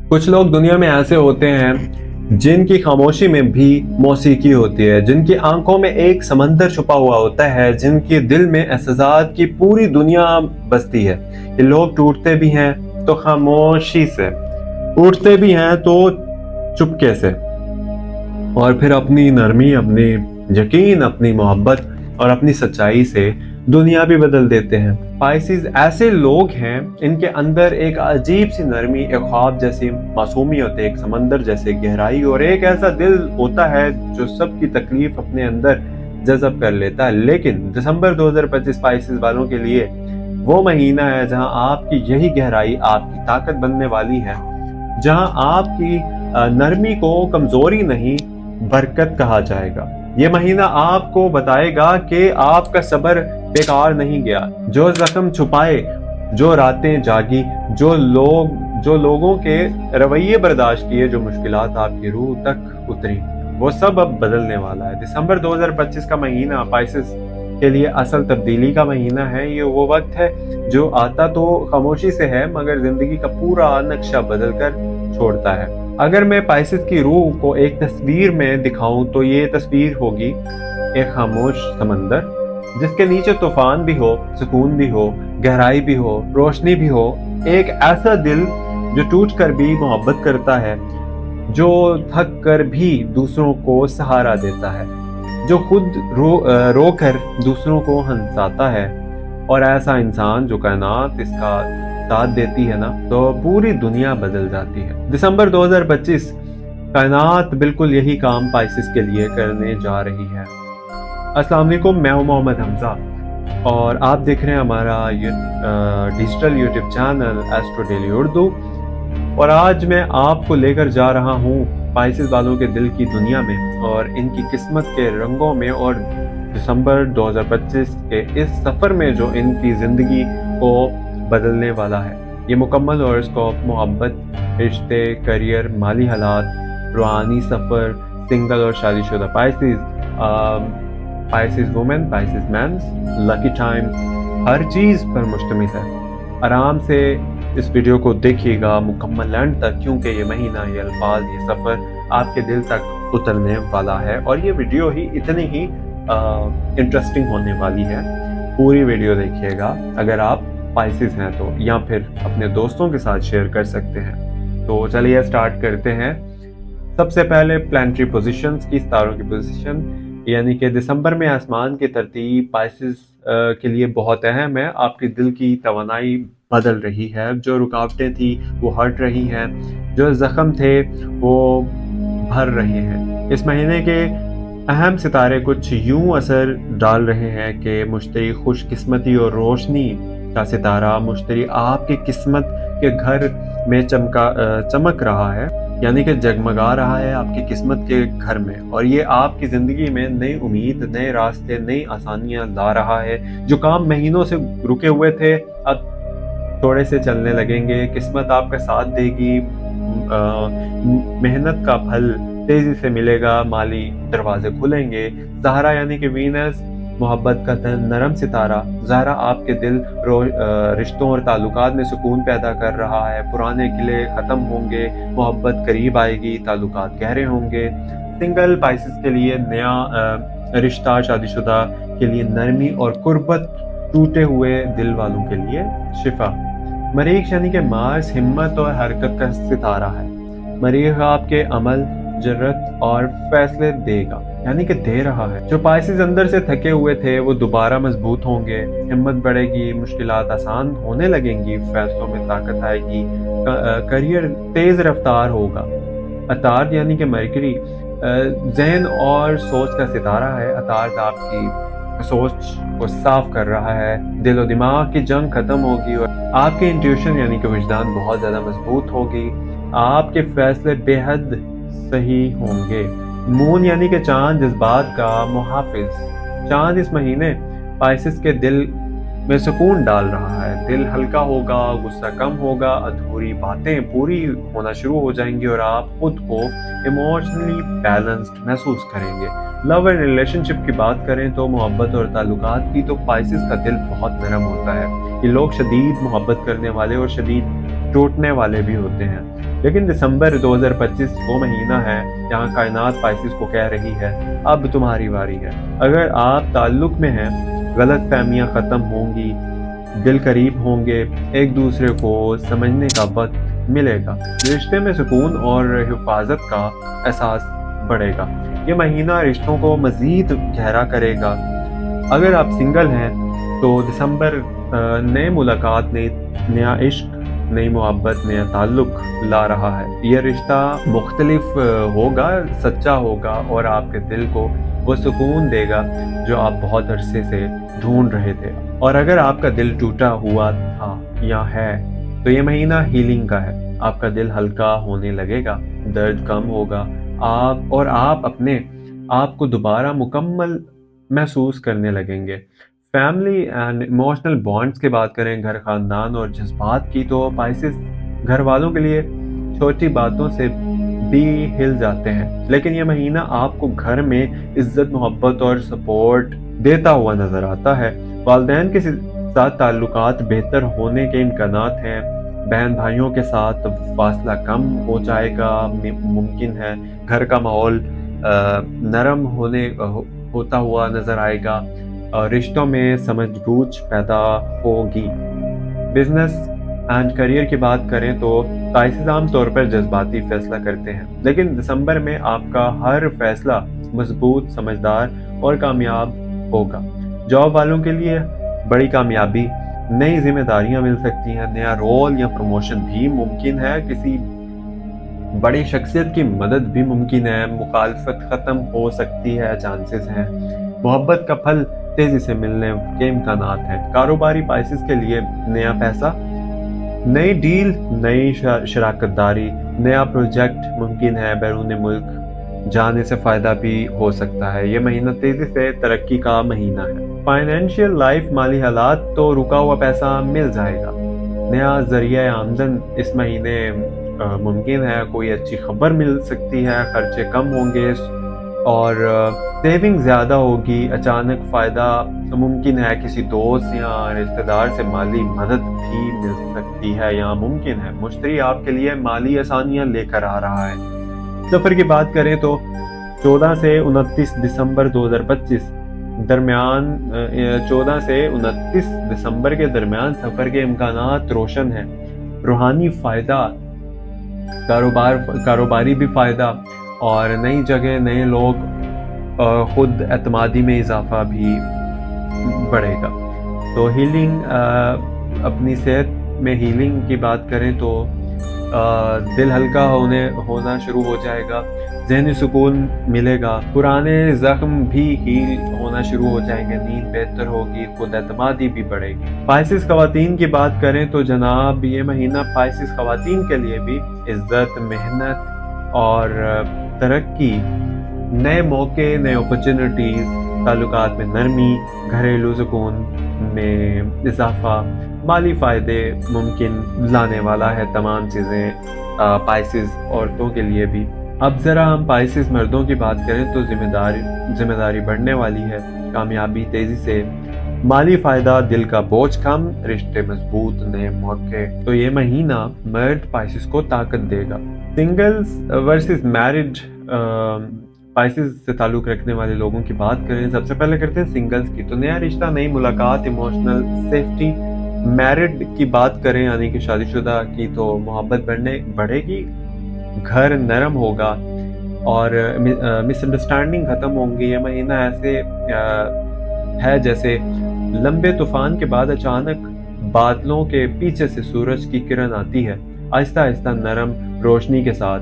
कुछ लोग दुनिया में ऐसे होते हैं जिनकी खामोशी में भी मौसीकी होती है, जिनकी आंखों में एक समंदर छुपा हुआ होता है, जिनके दिल में एहसास की पूरी दुनिया बसती है। ये लोग टूटते भी हैं तो खामोशी से, उठते भी हैं तो चुपके से, और फिर अपनी नरमी, अपनी यकीन, अपनी मोहब्बत और अपनी सच्चाई से दुनिया भी बदल देते हैं। पाइसेस ऐसे लोग हैं, इनके अंदर एक अजीब सी नरमी, एक ख्वाब जैसी मासूमियत, एक समंदर जैसे गहराई और एक ऐसा दिल होता है जो सबकी तकलीफ अपने अंदर जज़ब कर लेता है। लेकिन दिसंबर 2025 पाइसेस वालों के लिए वो महीना है जहां आपकी यही गहराई आपकी ताकत बनने वाली है, जहां आपकी नरमी को कमजोरी नहीं बरकत कहा जाएगा। ये महीना आपको बताएगा कि आपका सब्र बेकार नहीं गया। जो जख्म छुपाए, जो रातें जागी, जो लोगों के रवैये बर्दाश्त किए, जो मुश्किलात आपकी रूह तक उतरी, वो सब अब बदलने वाला है। दिसंबर 2025 का महीना पाइसेस के लिए असल तब्दीली का महीना है। ये वो वक्त है जो आता तो खामोशी से है, मगर जिंदगी का पूरा नक्शा बदल कर छोड़ता है। अगर मैं पाइसेस की रूह को एक तस्वीर में दिखाऊं तो ये तस्वीर होगी एक खामोश समंदर, जिसके नीचे तूफान भी हो, सुकून भी हो, गहराई भी हो, रोशनी भी हो। एक ऐसा दिल जो टूट कर भी मोहब्बत करता है, जो थक कर भी दूसरों को सहारा देता है, जो खुद रो कर दूसरों को हंसाता है। और ऐसा इंसान जो कायनात इसका साथ देती है ना, तो पूरी दुनिया बदल जाती है। दिसंबर 2025 कायनात बिल्कुल यही काम पाइसेस के लिए करने जा रही है। अस्सलाम वालेकुम, मैं हूं मोहम्मद हमजा और आप देख रहे हैं हमारा digital YouTube channel astro daily Urdu. और आज मैं आपको लेकर जा रहा हूं पाइसेस वालों के दिल की दुनिया में और इनकी किस्मत के रंगों में, और दिसंबर 2025 के इस सफ़र में जो इनकी ज़िंदगी को बदलने वाला है। ये मुकम्मल हॉरोस्कोप मोहब्बत, रिश्ते, करियर, माली हालात, रूहानी सफ़र, सिंगल और शादीशुदा Pisces, Pisces women, Pisces man, lucky time, हर चीज़ पर मुश्तमिल है। आराम से इस वीडियो को देखिएगा मुकम्मल एंड तक, क्योंकि ये महीना, ये अल्फाज, ये सफ़र आपके दिल तक उतरने वाला है। और ये वीडियो ही इतनी ही इंटरेस्टिंग होने वाली है। पूरी वीडियो देखिएगा। अगर आप पाइसेस हैं तो, या फिर अपने दोस्तों के साथ शेयर कर सकते हैं। तो चलिए स्टार्ट करते हैं। सबसे पहले प्लानिटरी पोजीशंस की, सितारों की पोजीशन, यानी कि दिसंबर में आसमान की तरतीब पाइसेस के लिए बहुत अहम है। आपके दिल की तवानाई बदल रही है, जो रुकावटें थी वो हट रही हैं, जो जख्म थे वो भर रहे हैं। इस महीने के अहम सितारे कुछ यूं असर डाल रहे हैं कि मुश्तरी खुशकिस्मती और रोशनी का सितारा मुश्तरी आपकी किस्मत के घर में चमक रहा है, यानी कि जगमगा रहा है आपकी किस्मत के घर में। और ये आपकी ज़िंदगी में नई उम्मीद, नए रास्ते, नई आसानियां ला रहा है। जो काम महीनों से रुके हुए थे अब थोड़े से चलने लगेंगे। किस्मत आपका साथ देगी, मेहनत का फल तेजी से मिलेगा, माली दरवाजे खुलेंगे। ज़हरा यानी कि वीनस, मोहब्बत का नरम सितारा, ज़हरा आपके दिल रिश्तों और ताल्लुकात में सुकून पैदा कर रहा है। पुराने गिले ख़त्म होंगे, मोहब्बत करीब आएगी, ताल्लुकात गहरे होंगे। सिंगल पाइसेस के लिए नया रिश्ता, शादीशुदा के लिए नरमी और कुर्बत, टूटे हुए दिल वालों के लिए शिफा। मरीख यानी कि मार्स हिम्मत और हरकत का सितारा है। मरीख आपके अमल, जरूरत और फैसले देगा, यानी कि दे रहा है। जो पाइसेस अंदर से थके हुए थे वो दोबारा मजबूत होंगे, हिम्मत बढ़ेगी, मुश्किलात आसान होने लगेंगी, फैसलों में ताकत आएगी, करियर तेज रफ्तार होगा। अतार यानी कि मरकरी जहन और सोच का सितारा है। अतार आपकी सोच को साफ कर रहा है, दिल और दिमाग की जंग खत्म होगी और आपके इंट्यूशन यानी कि विजदान बहुत ज्यादा मजबूत होगी। आपके फैसले बेहद सही होंगे। मून यानी कि चांद, जज्बात का मुहाफिज। चांद इस महीने पाइसेस के दिल में सुकून डाल रहा है। दिल हल्का होगा, गुस्सा कम होगा, अधूरी बातें पूरी होना शुरू हो जाएंगी और आप खुद को इमोशनली बैलेंस्ड महसूस करेंगे। लव एंड रिलेशनशिप की बात करें तो, मोहब्बत और ताल्लुकात की, तो पाइसेस का दिल बहुत नरम होता है। ये लोग शदीद मोहब्बत करने वाले और शदीद टूटने वाले भी होते हैं। लेकिन दिसंबर 2025 वो महीना है जहाँ कायनात पाइसिस को कह रही है अब तुम्हारी बारी है। अगर आप ताल्लुक में हैं, गलत फहमियाँ ख़त्म होंगी, दिल करीब होंगे, एक दूसरे को समझने का वक्त मिलेगा, रिश्ते में सुकून और हिफाजत का एहसास बढ़ेगा। ये महीना रिश्तों को मज़ीद गहरा करेगा। अगर आप सिंगल हैं तो दिसंबर नए मुलाकात, नया इश्क, नई मोहब्बत, नया ताल्लुक ला रहा है। ये रिश्ता मुख्तलिफ होगा, सच्चा होगा और आपके दिल को वो सुकून देगा जो आप बहुत अरसे से ढूंढ रहे थे। और अगर आपका दिल टूटा हुआ था या है तो ये महीना हीलिंग का है। आपका दिल हल्का होने लगेगा, दर्द कम होगा, आप अपने आप को दोबारा मुकम्मल महसूस करने लगेंगे। फैमिली एंड इमोशनल बॉन्ड्स की बात करें, घर, खानदान और जज्बात की, तो पाइसेस घर वालों के लिए छोटी बातों से भी हिल जाते हैं। लेकिन ये महीना आपको घर में इज्जत, मोहब्बत और सपोर्ट देता हुआ नजर आता है। वालिदैन के साथ ताल्लुकात बेहतर होने के इम्कानात हैं। बहन भाइयों के साथ फासला कम हो जाएगा, मुमकिन है। घर का माहौल नरम होता हुआ नजर आएगा। रिश्तों में समझबूझ पैदा होगी। बिजनेस एंड करियर की बात करें तो पाइसेस आम तौर पर जज्बाती फैसला करते हैं, लेकिन दिसंबर में आपका हर फैसला मजबूत, समझदार और कामयाब होगा। जॉब वालों के लिए बड़ी कामयाबी, नई जिम्मेदारियां मिल सकती हैं, नया रोल या प्रमोशन भी मुमकिन है, किसी बड़ी शख्सियत की मदद भी मुमकिन है, मुखालफत खत्म हो सकती है, चांसेस हैं। मोहब्बत का फल तेजी से मिलने के इम्कानात हैं। कारोबारी पाइसेस के लिए नया पैसा, नई डील, नई शराकतदारी, नया प्रोजेक्ट मुमकिन है। बैरून मुल्क जाने से फायदा भी हो सकता है। ये महीना तेजी से तरक्की का महीना है। फाइनेंशियल लाइफ, माली हालात, तो रुका हुआ पैसा मिल जाएगा। नया जरिया आमदन इस महीने मुमकिन है। कोई अच्छी खबर मिल सकती है, खर्चे कम होंगे और सेविंग ज़्यादा होगी। अचानक फ़ायदा मुमकिन है, किसी दोस्त या रिश्तेदार से माली मदद भी मिल सकती है या मुमकिन है। मुश्तरी आपके लिए माली आसानियाँ लेकर आ रहा है। सफ़र की बात करें तो 14 से 29 दिसंबर 2025 दरमियान 14 से 29 दिसंबर के दरमियान सफ़र के इम्कानात रोशन हैं। रूहानी फ़ायदा, कारोबारी भी फ़ायदा और नई जगह, नए लोग, खुद एतमादी में इजाफा भी बढ़ेगा। तो हीलिंग, अपनी सेहत में हीलिंग की बात करें तो दिल हल्का होना शुरू हो जाएगा, ज़हनी सुकून मिलेगा, पुराने ज़ख्म भी हील होना शुरू हो जाएंगे, नींद बेहतर होगी, खुद एतमादी भी बढ़ेगी। पाइसेस ख़वातीन की बात करें तो जनाब ये महीना पाइसेस ख़वातीन के लिए भी इज़्ज़त, मेहनत और तरक्की, नए मौके, नए अपॉर्चुनिटीज़, ताल्लुकात में नरमी, घरेलू सुकून में इजाफा, माली फ़ायदे मुमकिन लाने वाला है। तमाम चीज़ें पाइसेस औरतों के लिए भी। अब ज़रा हम पाइसेस मर्दों की बात करें तो जिम्मेदारी बढ़ने वाली है, कामयाबी तेज़ी से, माली फ़ायदा, दिल का बोझ कम, रिश्ते मजबूत, नए मौके। तो ये महीना मर्द पाइसेस को ताकत देगा। सिंगल्स वर्सेस मैरिड पाइसेस से ताल्लुक़ रखने वाले लोगों की बात करें, सबसे पहले करते हैं सिंगल्स की। तो नया रिश्ता, नई मुलाकात, इमोशनल सेफ्टी। मैरिड की बात करें यानी कि शादीशुदा की, तो मोहब्बत बढ़ेगी, घर नरम होगा और मिसअंडरस्टैंडिंग ख़त्म होंगी। ये महीना ऐसे है जैसे लंबे तूफान के बाद अचानक बादलों के पीछे से सूरज की किरण आती है, आहिस्ता आहिस्ता नरम रोशनी के साथ,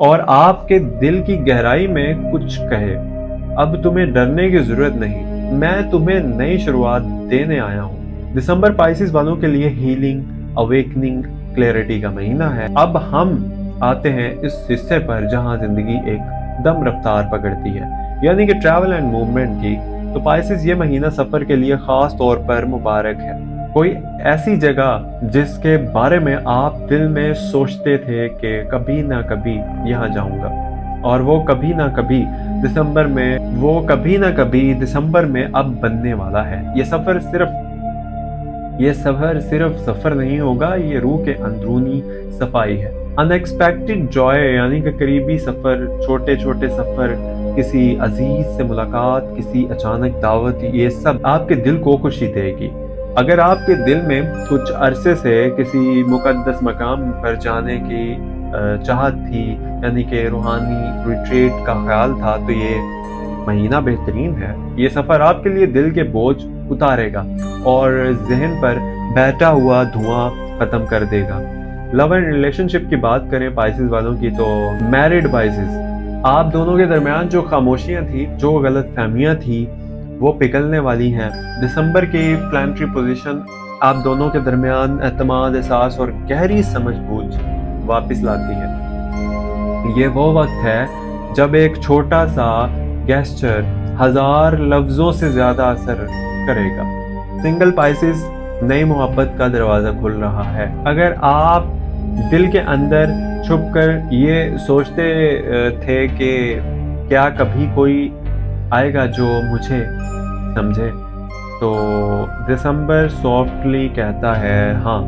और आपके दिल की गहराई में कुछ कहे, अब तुम्हें डरने की जरूरत नहीं, मैं तुम्हें नई शुरुआत देने आया हूँ। दिसंबर पाइसेस वालों के लिए हीलिंग, अवेकनिंग, क्लैरिटी का महीना है। अब हम आते हैं इस हिस्से पर जहां जिंदगी एक दम रफ्तार पकड़ती है, यानी कि ट्रैवल एंड मूवमेंट की। तो पाइसेस ये महीना सफर के लिए खास तौर पर मुबारक है। कोई ऐसी जगह जिसके बारे में आप दिल में सोचते थे कि कभी ना कभी यहाँ जाऊंगा, और वो कभी ना कभी दिसंबर में अब बनने वाला है। ये सफर सिर्फ सफर नहीं होगा, ये रूह के अंदरूनी सफाई है। अनएक्सपेक्टेड जॉय यानी कि करीबी सफ़र, छोटे छोटे सफ़र, किसी अजीज से मुलाकात, किसी अचानक दावत, ये सब आपके दिल को खुशी देगी। अगर आपके दिल में कुछ अरसे से किसी मुकद्दस मकाम पर जाने की चाहत थी, यानी कि रूहानी रिट्रीट का ख्याल था, तो ये महीना बेहतरीन है। ये सफ़र आपके लिए दिल के बोझ उतारेगा और जहन पर बैठा हुआ धुआं ख़त्म कर देगा। लव एंड रिलेशनशिप की बात करें पाइसेस वालों की, तो मैरिड पाइसेस, आप दोनों के दरमियान जो खामोशियां थी, जो गलत फहमियां थी, वो पिघलने वाली हैं। दिसंबर की प्लानिटरी पोजीशन आप दोनों के दरमियान एतमाद, एहसास और गहरी समझ बूझ वापस लाती है। ये वो वक्त है जब एक छोटा सा गेस्चर 1000 लफ्जों से ज्यादा असर करेगा। सिंगल पाइसेस, नई मोहब्बत का दरवाजा खुल रहा है। अगर आप दिल के अंदर छुपकर ये सोचते थे कि क्या कभी कोई आएगा जो मुझे समझे, तो दिसंबर सॉफ्टली कहता है हाँ,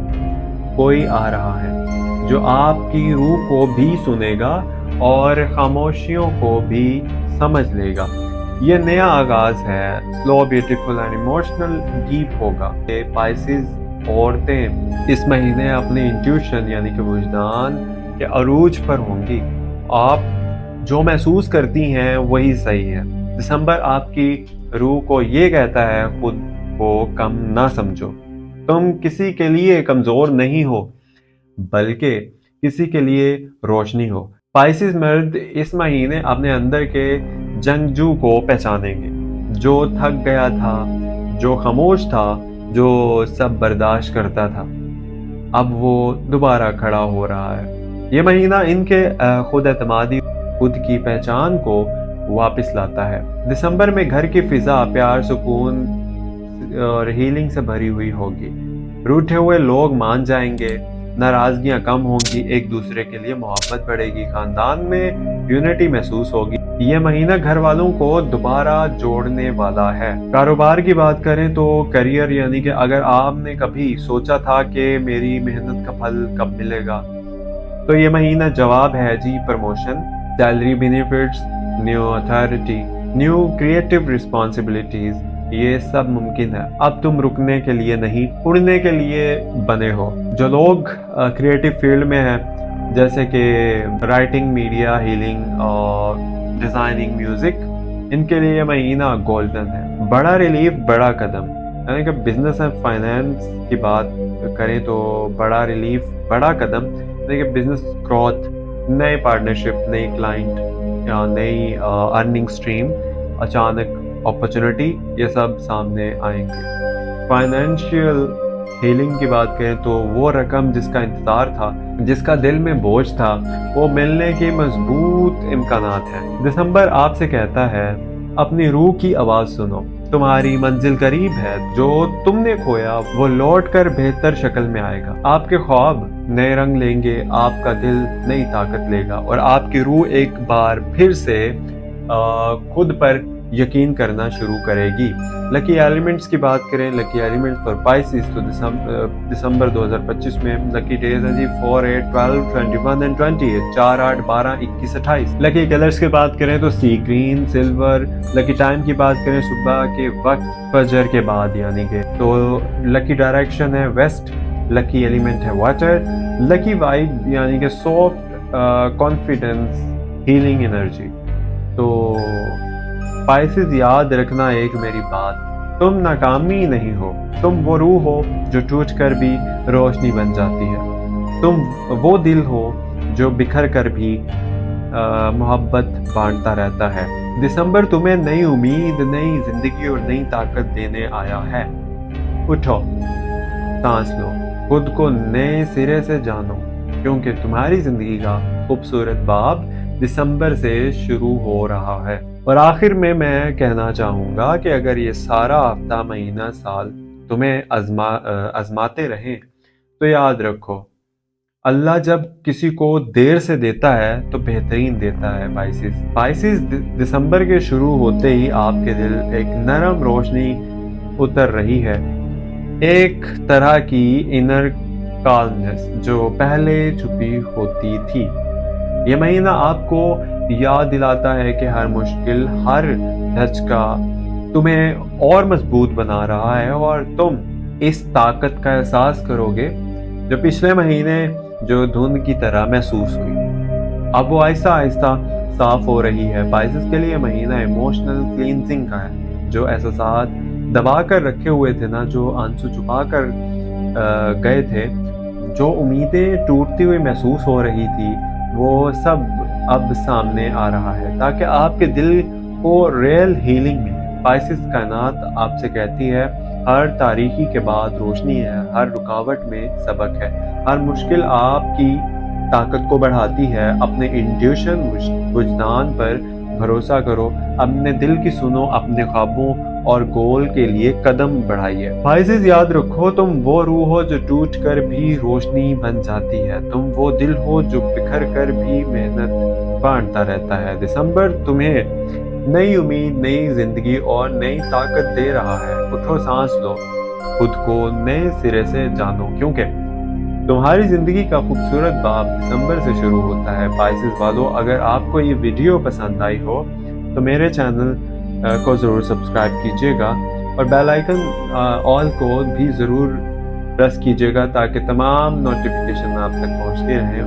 कोई आ रहा है जो आपकी रूह को भी सुनेगा और खामोशियों को भी समझ लेगा। ये नया आगाज है, slow, beautiful and emotional deep होगा। ये पाइसेस औरतें इस महीने अपने इंट्यूशन यानी कि वजदान के अरूज पर होंगी। आप जो महसूस करती हैं वही सही है। दिसंबर आपकी रूह को ये कहता है, खुद को कम ना समझो। तुम किसी के लिए कमजोर नहीं हो, बल्कि किसी के लिए रोशनी हो। पाइसेस मर्द इस महीने अपने अंदर के जंगजू को पहचानेंगे, जो थक गया था, जो खामोश था, जो सब बर्दाश्त करता था, अब वो दोबारा खड़ा हो रहा है। ये महीना इनके खुद एतमादी, खुद की पहचान को वापस लाता है। दिसंबर में घर की फिजा प्यार, सुकून और हीलिंग से भरी हुई होगी। रूठे हुए लोग मान जाएंगे, नाराजगियां कम होंगी, एक दूसरे के लिए मोहब्बत बढ़ेगी, खानदान में यूनिटी महसूस होगी। ये महीना घर वालों को दोबारा जोड़ने वाला है। कारोबार की बात करें तो करियर, यानी कि अगर आपने कभी सोचा था कि मेरी मेहनत का फल कब मिलेगा, तो ये महीना जवाब है जी। Promotion, salary, benefits, new authority, new creative responsibilities, ये सब मुमकिन है। अब तुम रुकने के लिए नहीं, उड़ने के लिए बने हो। जो लोग क्रिएटिव फील्ड में हैं, जैसे कि राइटिंग, मीडिया, हीलिंग और डिजाइनिंग, म्यूजिक, इनके लिए ये महीना गोल्डन है। बड़ा रिलीफ, बड़ा कदम, यानी कि बिजनेस एंड फाइनेंस की बात करें तो बड़ा रिलीफ, बड़ा कदम, यानी कि बिजनेस ग्रोथ, नए पार्टनरशिप, नई क्लाइंट या नई अर्निंग स्ट्रीम, अचानक अपॉर्चुनिटी, ये सब सामने आएंगे। फाइनेंशियल हीलिंग की बात करें तो वो रकम जिसका इंतजार था, जिसका दिल में बोझ था, वो मिलने के मजबूत इम्कानात हैं। दिसंबर आपसे कहता है, अपनी रूह की आवाज सुनो, तुम्हारी मंजिल करीब है। जो तुमने खोया वो लौट कर बेहतर शक्ल में आएगा। आपके ख्वाब नए रंग लेंगे, आपका दिल नई ताकत लेगा और आपकी रूह एक बार फिर से खुद पर यकीन करना शुरू करेगी। लकी एलिमेंट्स की बात करें, लकी एलिमेंट्स फॉर पाइसेस, तो दिसंबर 2025 में लकी डेज हैं जी 4, 8, 12, 21 एंड 28, 4, 8, 12, 21, 28। लकी कलर्स की बात करें तो सी ग्रीन, सिल्वर। लकी टाइम की बात करें सुबह के वक्त, फजर के बाद यानी कि। तो लकी डायरेक्शन है वेस्ट, लकी एलिमेंट है वाटर, लकी वाइब यानी कि सॉफ्ट, कॉन्फिडेंस, हीलिंग एनर्जी। तो पाइसेस याद रखना एक मेरी बात, तुम नाकामी नहीं हो, तुम वो रूह हो जो टूट कर भी रोशनी बन जाती है। तुम वो दिल हो जो बिखर कर भी मोहब्बत बांटता रहता है। दिसंबर तुम्हें नई उम्मीद, नई जिंदगी और नई ताकत देने आया है। उठो, सांस लो, खुद को नए सिरे से जानो, क्योंकि तुम्हारी जिंदगी का खूबसूरत बाब दिसंबर से शुरू हो रहा है। और आखिर में मैं कहना चाहूँगा कि अगर ये सारा हफ्ता, महीना, साल तुम्हें आजमाते रहें, तो याद रखो, अल्लाह जब किसी को देर से देता है तो बेहतरीन देता है। पाइसेस दिसंबर के शुरू होते ही आपके दिल एक नरम रोशनी उतर रही है, एक तरह की इनर calmness جو پہلے چھپی ہوتی تھی۔ یہ مہینہ آپ کو یاد دلاتا ہے کہ ہر مشکل، ہر دھچکا تمہیں اور مضبوط بنا رہا ہے، اور تم اس طاقت کا احساس کرو گے جو پچھلے مہینے جو دھند کی طرح محسوس ہوئی، اب وہ آہستہ آہستہ صاف ہو رہی ہے۔ پائسس کے لیے مہینہ ایموشنل کلینزنگ کا ہے، جو احساسات دبا کر رکھے ہوئے تھے نا، جو آنسو چھپا کر گئے تھے، جو امیدیں ٹوٹتی ہوئی محسوس ہو رہی تھی، وہ سب اب سامنے آ رہا ہے تاکہ آپ کے دل کو ریئل ہیلنگ ملے۔ پائسس کائنات آپ سے کہتی ہے ہر تاریکی کے بعد روشنی ہے، ہر رکاوٹ میں سبق ہے، ہر مشکل آپ کی طاقت کو بڑھاتی ہے۔ اپنے انٹیوشن، وجدان پر بھروسہ کرو، اپنے دل کی سنو، اپنے خوابوں اور گول کے لیے قدم بڑھائیے۔ پائسس یاد رکھو، تم وہ روح ہو جو ٹوٹ کر بھی روشنی بن جاتی ہے، تم وہ دل ہو جو بکھر کر بھی محنت بانٹتا رہتا ہے۔ دسمبر تمہیں نئی امید، نئی زندگی اور نئی طاقت دے رہا ہے۔ اٹھو، سانس لو، خود کو نئے سرے سے جانو، کیونکہ تمہاری زندگی کا خوبصورت باب دسمبر سے شروع ہوتا ہے۔ پائسس والو، اگر آپ کو یہ ویڈیو پسند آئی ہو تو میرے چینل کو ضرور سبسکرائب کیجیے گا اور بیل آئیکن آل کو بھی ضرور پریس کیجیے گا تاکہ تمام نوٹیفیکیشن آپ تک پہنچتی رہیں،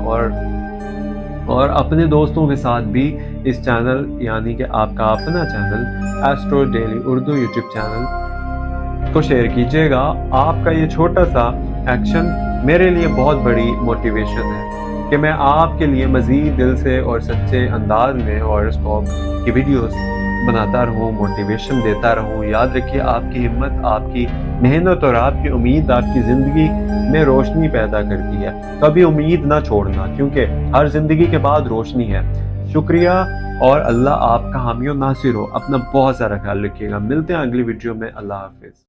اور اپنے دوستوں کے ساتھ بھی اس چینل، یعنی کہ آپ کا اپنا channel astro daily Urdu YouTube channel کو شیئر کیجیے گا۔ آپ کا یہ چھوٹا سا ایکشن میرے لیے بہت بڑی موٹیویشن ہے کہ میں آپ کے لیے مزید دل سے اور سچے انداز میں ہاروسکوپ کی ویڈیوز بناتا رہوں، موٹیویشن دیتا رہوں۔ یاد رکھیے، آپ کی ہمت، آپ کی محنت اور آپ کی امید آپ کی زندگی میں روشنی پیدا کرتی ہے۔ کبھی امید نہ چھوڑنا، کیونکہ ہر زندگی کے بعد روشنی ہے۔ شکریہ، اور اللہ آپ کا حامی و ناصر ہو۔ اپنا بہت سارا خیال رکھیے گا۔ ملتے ہیں اگلی ویڈیو میں۔ اللہ حافظ۔